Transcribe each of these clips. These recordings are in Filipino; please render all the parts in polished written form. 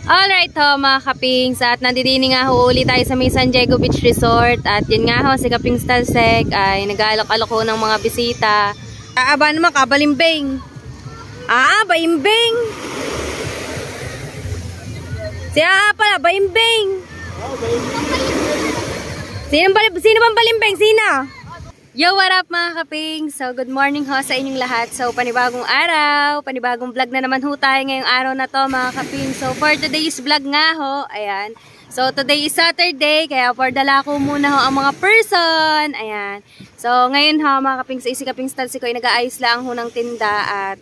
Alright ho mga kapings, at nandidini nga ho uli tayo sa may San Diego Beach Resort. At yun nga ho, si Kapings Talsek ay nag-aalok-alok ho ng mga bisita. Aba naman kabalimbing. Baimbing. Siya pala, baimbing. Sino bang balimbing? Sino? Yo, what up mga kaping? So, good morning ho sa inyong lahat. So, panibagong araw, panibagong vlog na naman ho tayo ngayong araw na to mga kaping. So, for today's vlog nga ho, ayan. So, today is Saturday, kaya for dala ko muna ho ang mga person. Ayan. So, ngayon ho mga kaping, sa isi Kapings Talsek ko ay nag-aayos lang ho ng tinda at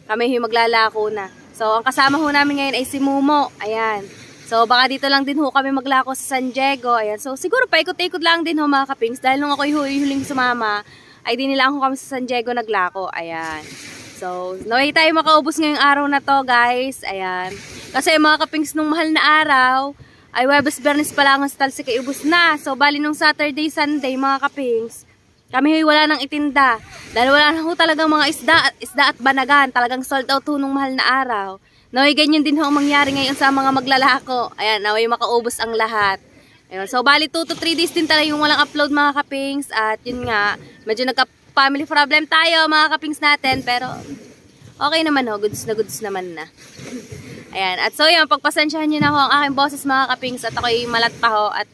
kami ho maglalako na. So, ang kasama ho namin ngayon ay si Mumo. Ayan. So, baka dito lang din ho kami maglako sa San Diego. Ayan. So, siguro paikot-ikot lang din ho mga kapings. Dahil nung ako huling sumama, ay di nila ho kami sa San Diego naglako. Ayan. So, naway tayo makaubos ngayong araw na to, guys. Ayan. Kasi mga kapings nung mahal na araw, ay Webes Bernes pa lang ang Talsek ay ubos na. So, bali nung Saturday, Sunday, mga kapings, kami ho'y wala nang itinda. Dahil wala na ho talagang mga isda at banagan. Talagang sold out ho nung mahal na araw. Naway ganyan din ho ang mangyari ngayon sa mga maglalako. Ayan, naway makaubos ang lahat. Ayun, so bali 2 to 3 days din talaga yung walang upload mga kapings. At yun nga, medyo nagka-family problem tayo mga kapings natin. Pero okay naman ho, goods naman na. Ayan, at so yun, pagpasensyahan nyo na ho ang aking boses mga kapings. At ako'y malat pa ho. At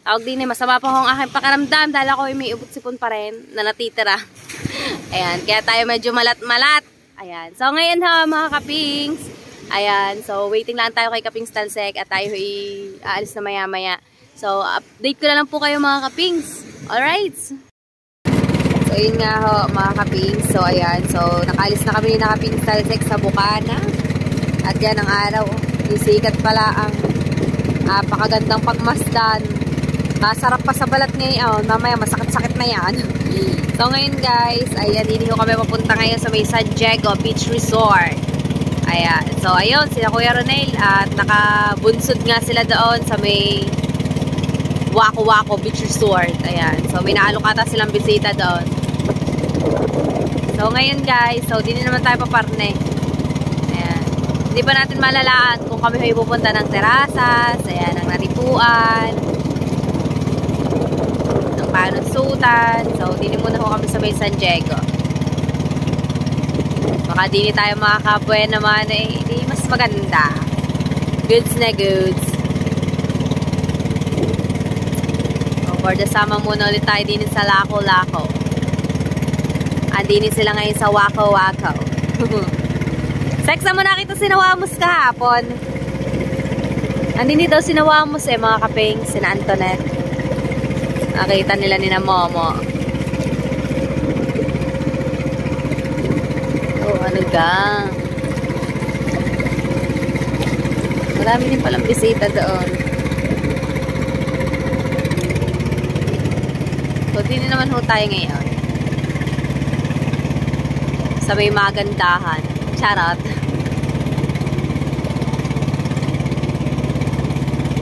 tawag din masama pa ho ang aking pakaramdam. Dahil ako'y may ubot-sipon pa rin na natitira. Ayan, kaya tayo medyo malat-malat. Ayan, so ngayon ho mga kapings. Ayan, so waiting lang tayo kay Kapings Talsek at tayo aalis na maya-maya. So, update ko na lang po kayo mga kapings. Alright? So, yun nga ho mga kapings. So, ayan. So, nakaalis na kami na Kapings Talsek sa Bukana. At yan ang araw. Yung sikat pala ang napakagandang pagmasdan. Masarap pa sa balat ngayon. Mamaya masakit-sakit na yan. So, ngayon guys, ayan, hindi ko kami papunta ngayon sa may San Diego Beach Resort. Ayan. So, ayun, sila Kuya Ronel at nakabunsod nga sila doon sa may Waco Waco Beach Resort. Ayan. So, may naalokata silang bisita doon. So, ngayon guys, so, di naman tayo paparne. Ayan. Hindi pa natin malalaan kung kami may pupunta ng terasas, ayan, ng naripuan, ng panunsutan. So, di muna ho kami sa may San Diego. Baka di tayo makakabuhay naman di mas maganda. Goods na goods. So, for the summer muna ulit tayo din sa Lako-Lako. Andini sila ngayon sa Waco Waco. Sexa mo nakita sinawamos kahapon. Andini daw sinawamos mga kaping, sina Antoinette. Nakita nila ni na Momo. Ano ka? Marami din palang bisita doon. So, din naman ho tayo ngayon. Sa may magandahan. Charot.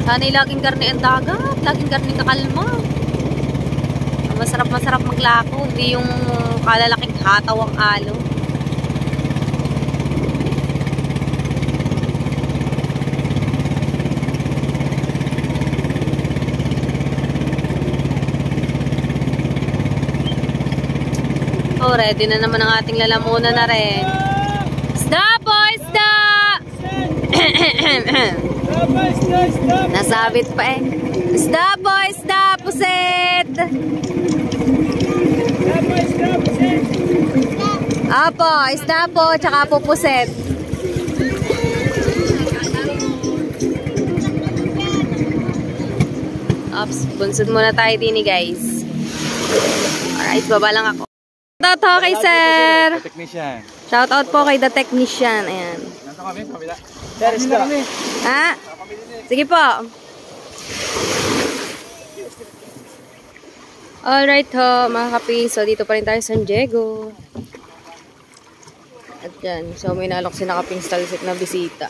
Sana'y laging karne ang dagat. Laging karne kakalma. Masarap-masarap maglako. Hindi yung kalalaking hataw ang alo. Oh, ready na naman ang ating lalamunan na rin. Isda po, isda! Nasabit pa eh. Isda po, isda, puset! Apo, isda po, tsaka po puset. Ops, bunsod muna tayo din guys. Alright, baba lang ako. Shout out kay Sir. Shout out po kay The Technician. Ayan. Nandito kami, kabila. Ha? Sige po. Alright ho, mga kapi. So, dito pa rin tayo sa San Diego. At yan. So, may nalok si Kapings Talsek na bisita.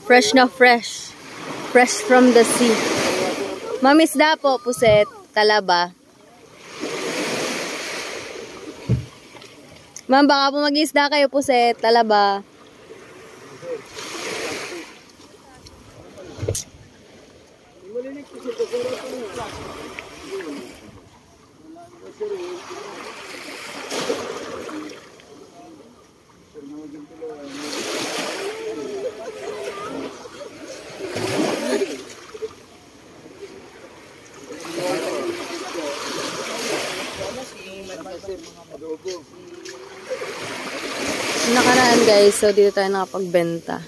Fresh na fresh. Fresh from the sea. Mamisda po, puset, talaba. Ma'am, baka po mag-isda kayo, puset, talaba. Nakaraan guys, so dito tayo nakapagbenta.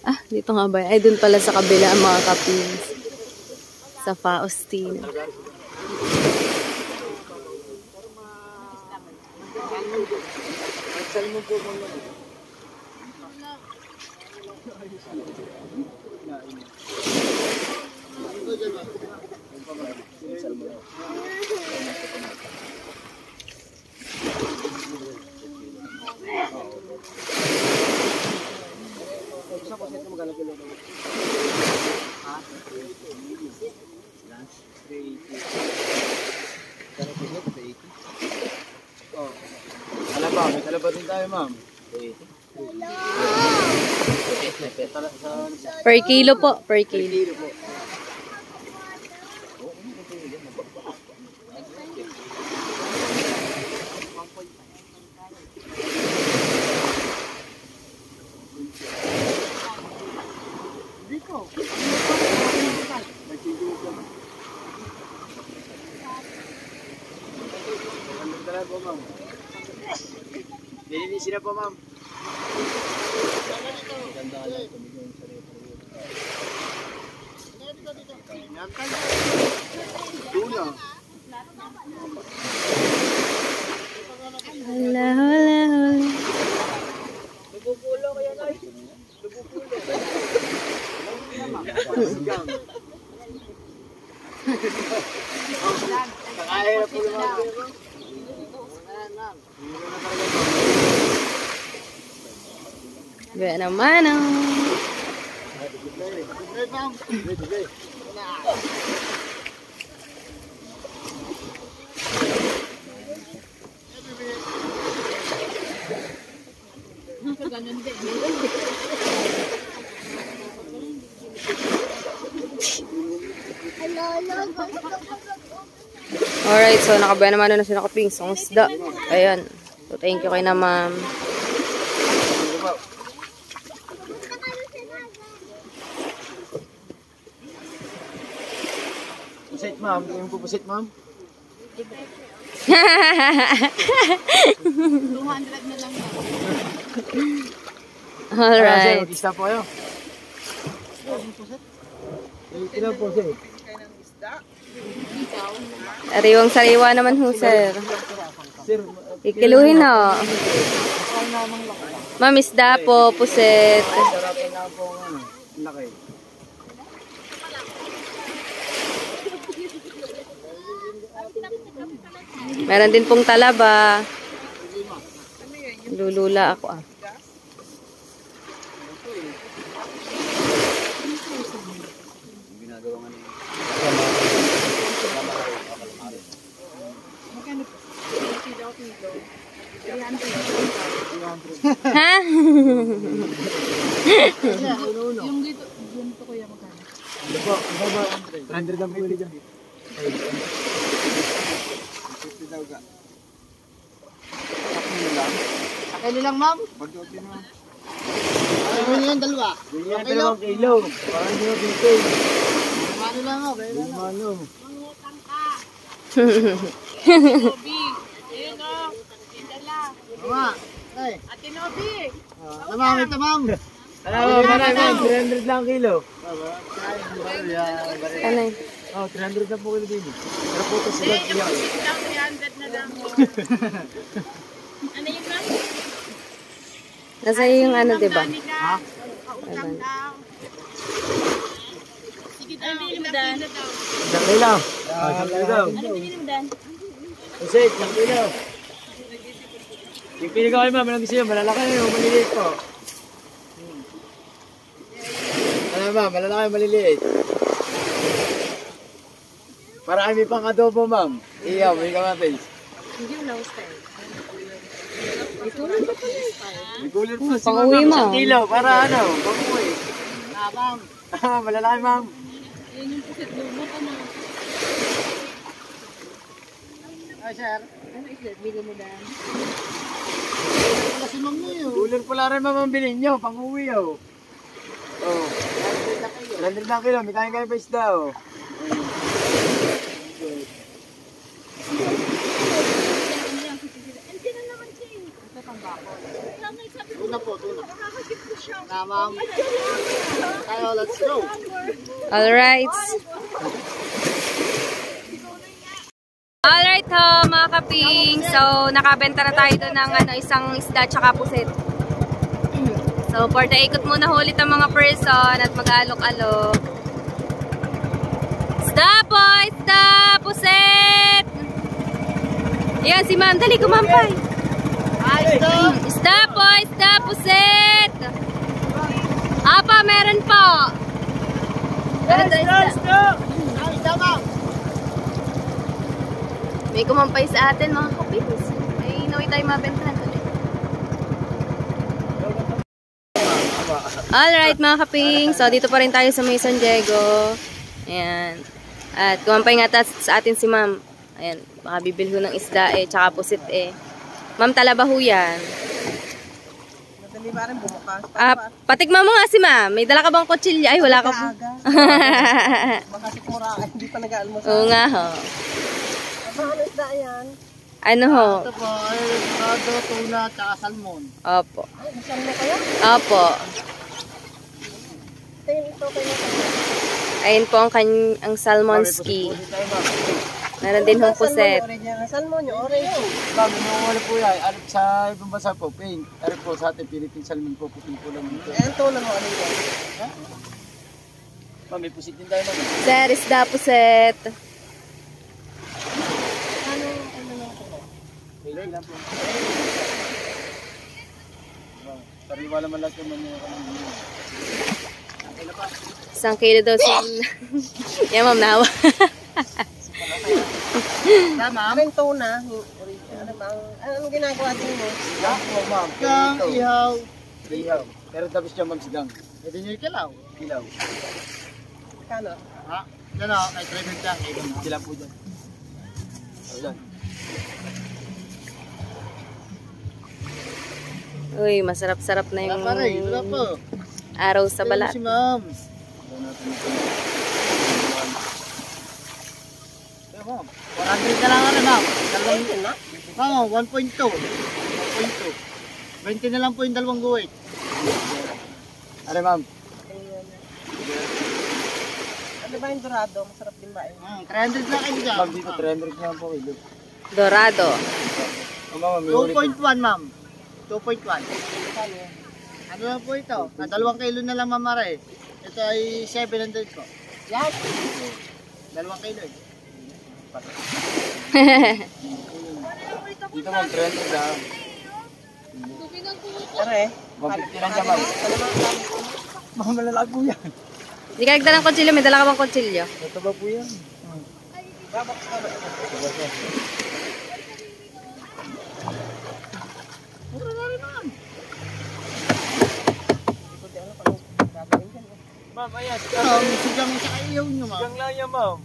Ah, dito nga ba? Ay, dun pala sa kabila ang mga kapins. Sa Faustino. Talaba, may talaba din tayo, ma'am. Per kilo po, per kilo. Nilinisin na po, ma'am. Hala, hala, hala. Nakahira po naman. Gaya naman ang... Alright, so nakabaya naman na sila kaping sa isda. Ayan. So thank you kay na ma'am. Pusit, ma'am. Yung pupusit, ma'am. 200 na lang. Alright. Mag-isda po kayo. Ilan po, sir? Ariwang sariwa naman ho, sir. Sir, Ikiluhin na. Ma'am, isda po, puset. sarapan na po ang ano. Laki. Meron din pong talaba. Lulula ako ah. Ha? Yung dito ko yung magkano? Ano po? Ano ba? 100 ang pili dyan. Sakay lang, ma'am. Pag-open mo. Ano yun, dalawa? Ganyan ka naman kilo. Parang hindi mo dito. Ano lang, ma'am. Ano? Mangutang ka. Nobi. Ayun, o. Indala. Mama. Ay. Ate Nobi. Mama, ito ma'am. Alam mo, 300 lang kilo. Ano yun? Oh, 300 lang po kilo din. Pero po ito sila. Hindi, yung 300 na lang. Ano yun, ma'am? Nasa yung ano, diba? Ha? Pautang daw. Sige daw. Ano binili mo, Dan? Isang kilo. Isang kilo. Ano binili mo, Dan? Kasi, isang kilo. Yung pili ko kayo ma'am, anong gusto nyo? Malalaki o maliliit po? Ano ma'am, malalaki o maliliit? Para kami pang adobo ma'am. Iya, may kamatis. Hindi mo na style. May cooler po si Pang-uwi mo. 1 kilo para ano, pang-uwi. Ma'am. Malalaki, ma'am. Yan yung pusit mo pa na. Ay, sir. Ano islet? Bili mo dan. Kasi ma'am nyo yun. Cooler pala rin ma'am ang bilhin nyo, pang-uwi oh. Oh. 100 lang kilo, may kain kayo pa isda oh. Andiyan na naman siya eh. Ito pang bako. Sabi ko, Tuna po, tuna. nakakagip ko siya. Na ma'am. Tayo, let's go. Alright. Alright ho, mga kaping. So, nakabenta na tayo doon ng isang isda tsaka pusit. So, for the ikot muna ulit ang mga person at mag-alok-alok. Isda po! Isda! Pusit! Ayan, si ma'am. Dali, kumampay. Isda po! Isda! Pusit! Apa, meron po. Meron tayo isda. May kumampay sa atin mga kapis. May naway tayo mabentahan ulit. Alright mga kaping. So dito pa rin tayo sa May San Diego. Ayan. At kumampay nga sa atin si ma'am. Ayan. Baka bibilho ng isda eh. Tsaka pusit eh. Ma'am, talaba ho yan. Madali ba rin bumukas? Patikma mo nga si ma'am. May dala ka bang kutsilya? Ay, wala ka po. Baka sikmura, hindi pa nag-aalmusal. Oo nga ho. Ano isda yan? Ano ho? Ito po, ay rado, tuna, tsaka salmon. Opo. Ay, isang mo kaya? Opo. Ito kayo. Ayun po ang salmonski. Meron din hong puset. Salmon yung orange. Ma'am, ano po yan? Ano sa ibang bansa po, pink. Ano po sa atin, Philippine salmon po, puting po lang ito. Eh, ang tulang mo ano yan? Ma'am, may pusit din tayo naman. Sir, isda puset. Pwede lang po. Sariwa naman lang yung mga kanina. 1 kilo daw si... Yan, ma'am, nahawa. Tama? Ang tuna. Ano bang, anong ginagawa din mo? Sigang po, ma'am. Sigang, ihaw. Ihaw. Pero tapos siya magsigang. Pwede nyo ikilaw. Kilaw. Kano? Ha? Yan o, ay try nang siya. Sila po dyan. O, dyan. Uy, masarap-sarap na yung Wala pa rin, wala po. araw sa balat. Si ma'am. Ma'am, 100 na lang ano, ma'am. Dalawang na? Ma'am, 1.2. 1.2. 20 na lang po yung dalawang guwit. Are, ma'am. Ano ba yung dorado? Masarap din ba yun? 300 lang kayo dyan. Ma'am, dito 300 lang po kilo. Dorado. Ma'am, 2.1, ma'am. 2.1. Ano lang po ito? 2 kilo na lang, ma'am, are. Ito ay 700 po. Yan. 2 kilo eh. Dito, ma'am, 300 lang. Ano eh? 150 lang siya, ma'am. Ma'am, malalago yan. Hindi ka nagdala ng kutsilyo. May dala ka bang kutsilyo? Ito ba po yan? Mura na rin, ma'am. Ma'am, ayan. Sigang sa ayaw nyo, ma'am. Sigang lang yan, ma'am.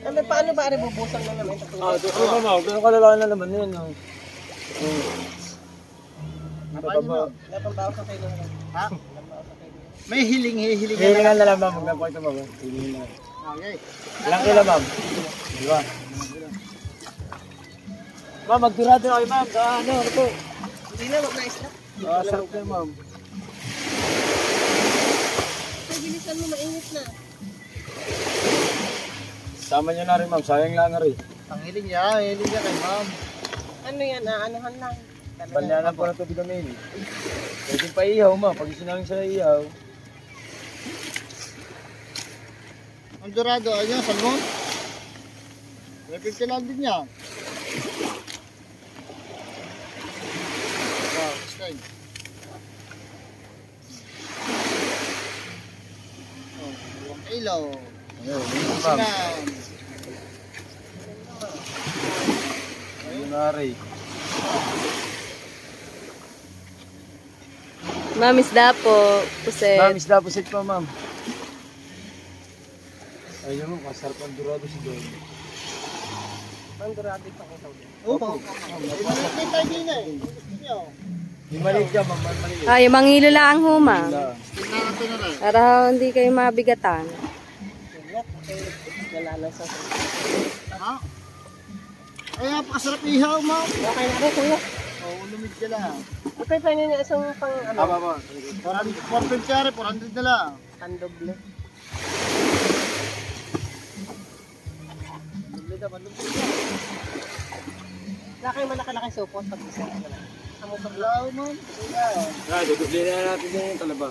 Ano, paano ba rin bubusang na naman? Doon ka, ma'am. Ganun kalalaan na naman yan. Napambawas sa kayo naman. Ha? May hiling. Hilingan na lang, ma'am. Magkapo ito, ma'am. Hilingan na lang. Okay. Ilang kilo, ma'am? 2. Ma'am, magdurado na kayo, ma'am. Sa ano po? Hindi na, wag na isla. Sarap na, ma'am. Ay, bilisan mo, mainit na. Sama nyo na rin, ma'am. Sayang lang na rin. Ang hiling niya kay ma'am. Ano yan, anuhan lang. Banyanan po ng tubig na mainit. Pwede pa ihaw, ma'am. Pag sinangin sa ihaw. Ang dorado, ayun, salmon. Repil ka lang din niya. Wow, stay. Oh, 2 kilo. Ayun, ma'am. Kunwari. Ma'am, isda po. Puset. Ma'am, isda pusit po, ma'am. Ayun mo, kasarap ang durado si Don. Ang durado pa ko daw. Opo. Maliit tayo din eh. Yung maliit ka, ma'am. Maliit. Ay, mangilo lang ho, ma'am. Tingnan natin na rin. Para hindi kayo mabigatan. Wala na sa... Ha? Ay, napakasarap ihaw, ma'am. Okay na rin, kuya. Oo, lumid ka lang. Okay, pa yun yung isang pang ano? Aba. 450 400 na lang. Pandoble. Wala kayong malaki-laki supot pag isa na lang. Amo pag Hello, ma'am. Dudublin na natin yung talaba.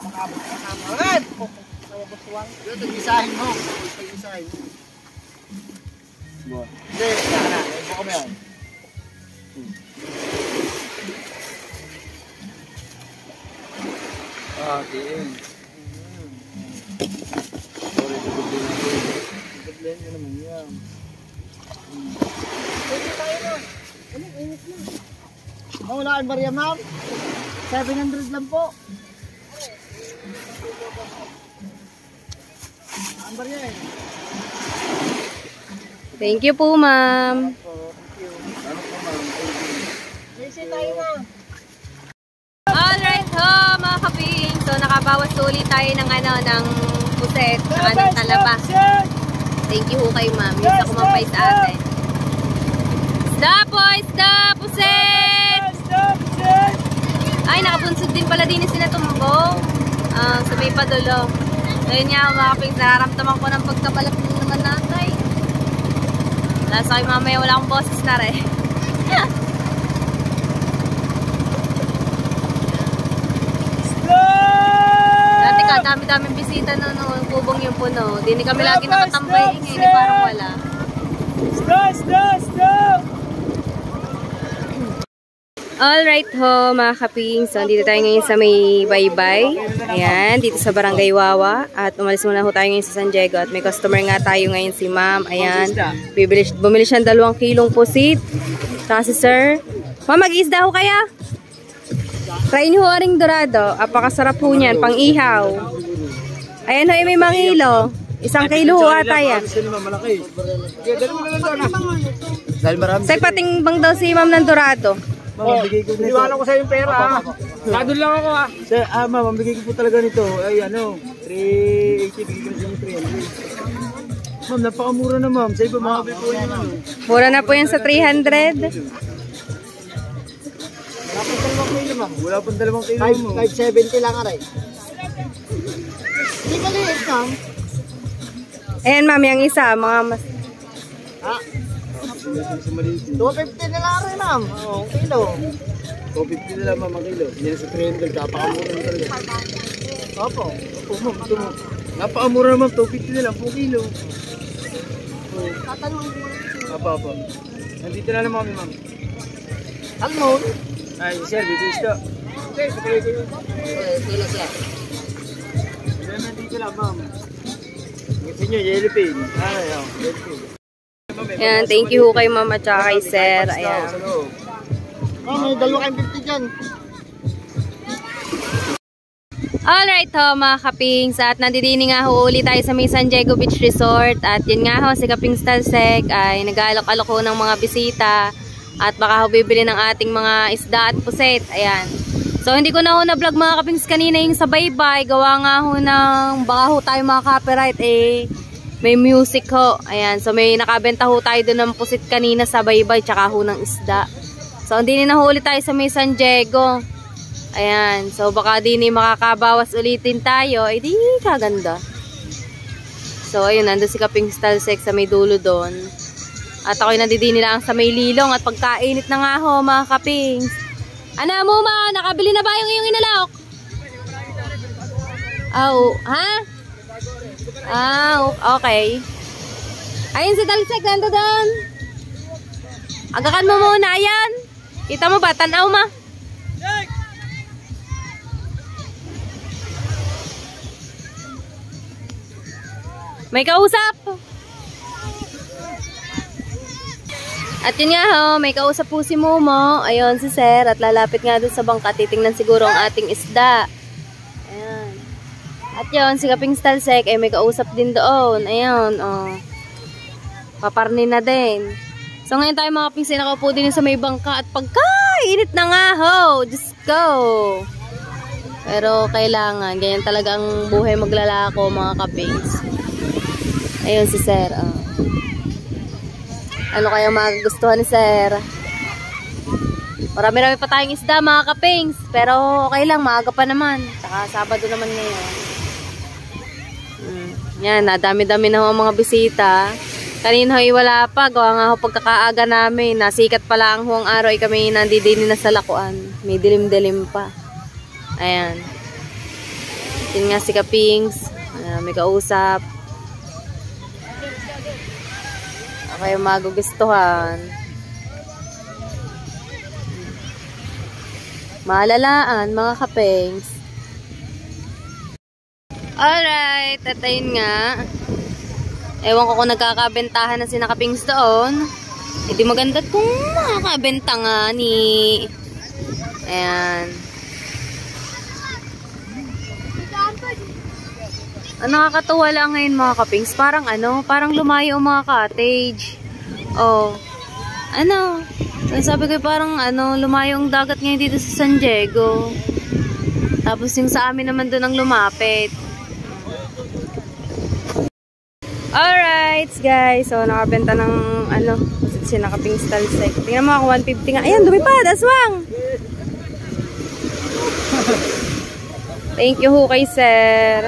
makamangan! Mga buswang. Yung tag-isahin mo. Tag-isahin mo. Hindi, na. Ibo kami yan. TM. Sorry, dudublin natin. Dudublin nyo naman yan. Pwede tayo na. Ano, init na. Oh, wala kayong barya, ma'am. 700 lang po. Ang barya eh. Thank you po, ma'am. Ano po, ma'am? Easy tayo na. Alright ho, mga kaping. So, nakabawas ulit tayo ng ng puset, ng talaba. Thank you ho kay ma'am. Yung sa kumampay sa atin. Isda po, isda, puset! Ay, nakapunsod din pala din yung sinatumbong. Sa may padulo. So, yun nga mga kaping. Nararamdaman ko ng pagkabalat naman natay. Lasa kayo mamaya wala akong boses na rin. Dati ka, dami-daming bisita no, kubong yung puno. Di ni kami lagi nakatambay, hindi parang wala. Alright ho, mga kaping. So, dito tayo ngayon sa may baybay. Ayan, dito sa Barangay Wawa. At umalis muna ho tayo ngayon sa San Diego. At may customer nga tayo ngayon si ma'am. Ayan, bumili siya ng 2 kilong pusit. Saka si sir. Ma'am, mag-isda ho kaya? Try ho ring dorado. Apakasarap ho niyan, pang ihaw. Ayan ho, may mangilo. 1 kilo ho ata yan. Say, patingbang daw si ma'am ng dorado. Ma'am, bigay ko nito. Iwanan ko sa yung pera. Nadun lang ako Sir, ma'am, bigay ko po talaga nito. Ay, 380, bigay ko na sa 300. Ma'am, napakamura na ma'am. Sa iba, makabili po yun. Mura na po yan sa 300. Wala pong 2 kilo, ma'am. 570 lang, aray. Hindi maliit, ma'am. Ayan, ma'am, yung isa, mga mas... Ha? 250 na lang rin, ma'am. Oo, kilo. 250 na lang, ma'am, ang kilo. Hindi na sa 300, napakamura na talaga. Opo. Opo, ma'am, ito mo. Napakamura na, ma'am, 250 na lang, 2 kilo. Tatanong mo. Opo. Nandito na lang, ma'am. Salmon? Ay, sir, dito isto. Okay, kapag ito yun. Ito lang siya. Nandito lang, ma'am. Gusto nyo, jellypin. Ay, jellypin. Ayan, thank you kay ma'am at saka kay sir. Ayan. May 250 dyan. Alright ho, mga kapings. At nandidini nga ho ulit tayo sa may San Diego Beach Resort. At yun nga ho, si Kaping Stalsec ay nag-aalok-alok ho ng mga bisita. At baka ho bibili ng ating mga isda at puset. Ayan. So, hindi ko na ho na-vlog mga kapings kanina yung sa baybay. Gawa nga ho ng baka ho tayo mga copyright may music ho. Ayan. So, may nakabenta ho tayo doon ng pusit kanina sa baybay tsaka ho ng isda. So, hindi na ho ulit tayo sa may San Diego. Ayan. So, baka di ni makakabawas ulitin tayo. Di kaganda. So, ayun. Nandun si Kaping Stalsec sa may dulo doon. At ako'y nandidini lang sa may lilong. At pagkainit na nga ho, mga kapings. Ano mo ma? Nakabili na ba yung iyong inalok? Oh, ha? Okay. Ayun si Stalsec. Nando doon. Agakan mo muna. Ayan. Kita mo ba? Tanaw ma. May kausap. At yun nga ho, may kausap po si Momo. Ayun si Sir. At lalapit nga dun sa bangka. Titingnan siguro ang ating isda. Ayan. At yun, si Kaping Stalsek ay may kausap din doon. Ayun, oh. Paparni na din. So ngayon tayo mga Kaping nakaupo din sa may bangka. At pagka-init na nga ho. Diyos ko. Pero kailangan. Ganyan talaga ang buhay maglalako mga Kapings. Ayun si Sir, oh. Ano kaya magugustuhan ni Sir? Marami-rami pa tayong isda mga Kapings. Pero okay lang, maaga pa naman. Saka Sabado naman ngayon. Yan, nadami-dami na ho ang mga bisita. Kanina ho wala pa. Gawa nga ho pagkakaaga namin. Nasikat pala ang huwang araw ay kami nandidini na sa lakuan. May dilim-dilim pa. Ayan. Yun nga si Kapings. May kausap. Kayo magugustuhan. Malalaan, mga Kapings. Alright, at ayun nga. Ewan ko kung nagkakabentahan na si Kapings doon. Hindi maganda kung nakakabenta nga ni... Ayan. Nakakatuwa lang ngayon mga Kapings. Parang parang lumayo ang mga cottage. Oh. Sabi ko parang lumayo ang dagat ngayon dito sa San Diego. Tapos yung sa amin naman doon ang lumapit. Alright guys. So nakabenta ng si Kaping Stalsek. Tingnan mo ako 150 nga. Ayan, lumipad. Aswang. Thank you ho kay Sir.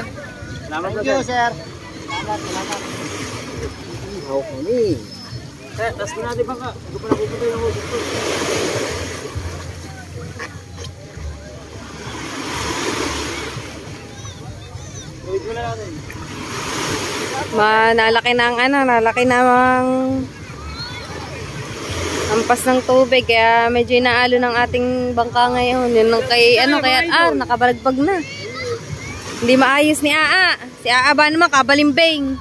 Thank you, sir. Salamat. Okay. Tas ko natin bangka. Hindi ko na pupunta yung husok ko. Ulit mo na natin. Nalaki na ang ampas ng tubig. Kaya medyo inaalo ng ating bangka ngayon. Yun ng kay nakabalagbag na. Hindi maayos ni Aa. Si Aa ba naman kabalimbing?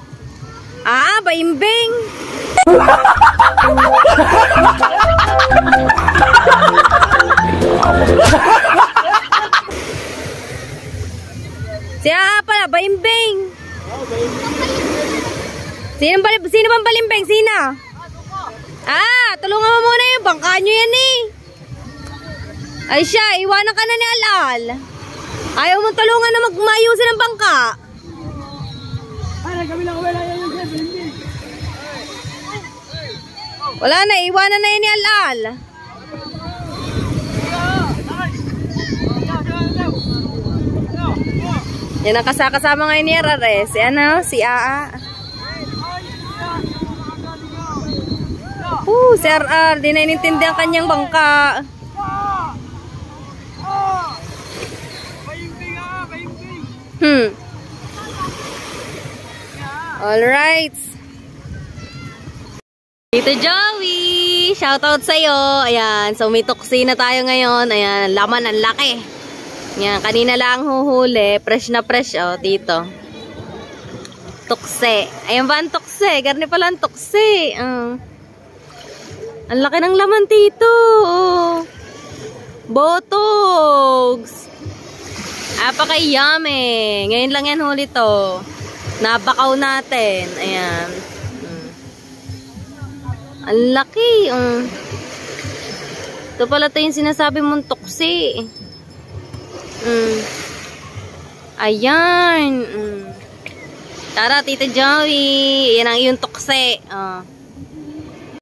Aa, baimbing? Si Aa pala, baimbing. Sino bang balimbing? Sino? Tulungan mo muna yung bangka nyo yan eh. Ay siya, iwanan ka na ni Alal. Ayaw mong tulungan na magmayusin ng bangka. Wala na, iwanan na yun ni Alal. Yan ang kasama ngayon ni Arare. Si Aa. Si RR. Di na inintindi ang kanyang bangka. Alright. Tito Joey, shoutout sa'yo. Ayan, so may tuksi na tayo ngayon. Ayan, laman ang laki. Ayan, kanina lang huhuli. Fresh na fresh, oh, tito. Tuksi. Ayan ba ang tuksi? Garni pala ang tuksi. Ang laki ng laman, tito. Botogs. Apaka-yummy. Ngayon lang yan huli to. Nabakaw natin. Ayan. Ang laki. Ito pala ito yung sinasabi mong tuksi. Ayan. Tara, Tita Joey. Yan ang iyong tuksi.